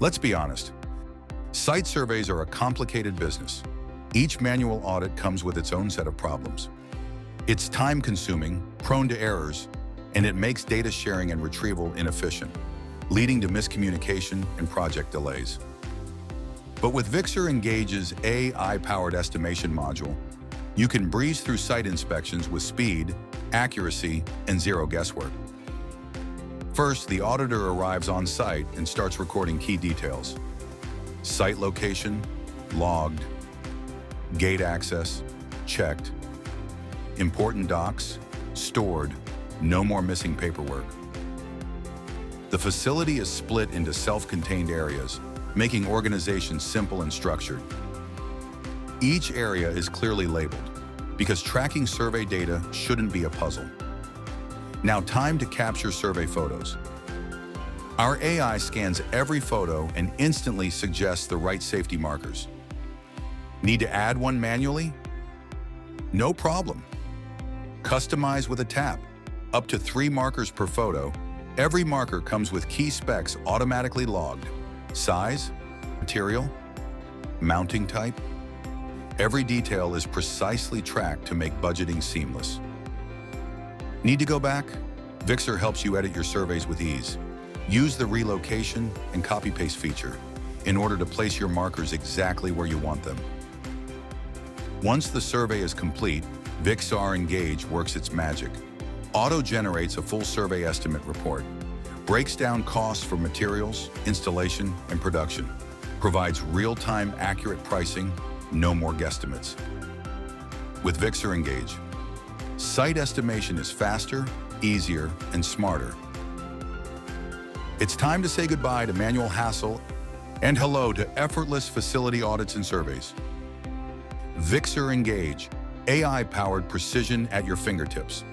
Let's be honest. Site surveys are a complicated business. Each manual audit comes with its own set of problems. It's time-consuming, prone to errors, and it makes data sharing and retrieval inefficient, leading to miscommunication and project delays. But with ViXR Engage's AI-powered estimation module, you can breeze through site inspections with speed, accuracy, and zero guesswork. First, the auditor arrives on site and starts recording key details. Site location, logged. Gate access, checked. Important docs, stored. No more missing paperwork. The facility is split into self-contained areas, making organization simple and structured. Each area is clearly labeled, because tracking survey data shouldn't be a puzzle. Now time to capture survey photos. Our AI scans every photo and instantly suggests the right safety markers. Need to add one manually? No problem. Customize with a tap. Up to 3 markers per photo. Every marker comes with key specs automatically logged. Size, material, mounting type. Every detail is precisely tracked to make budgeting seamless. Need to go back? ViXR helps you edit your surveys with ease. Use the relocation and copy-paste feature in order to place your markers exactly where you want them. Once the survey is complete, ViXR Engage works its magic. Auto-generates a full survey estimate report, breaks down costs for materials, installation, and production, provides real-time accurate pricing, no more guesstimates. With ViXR Engage, site estimation is faster, easier, and smarter. It's time to say goodbye to manual hassle and hello to effortless facility audits and surveys. ViXR Engage, AI-powered precision at your fingertips.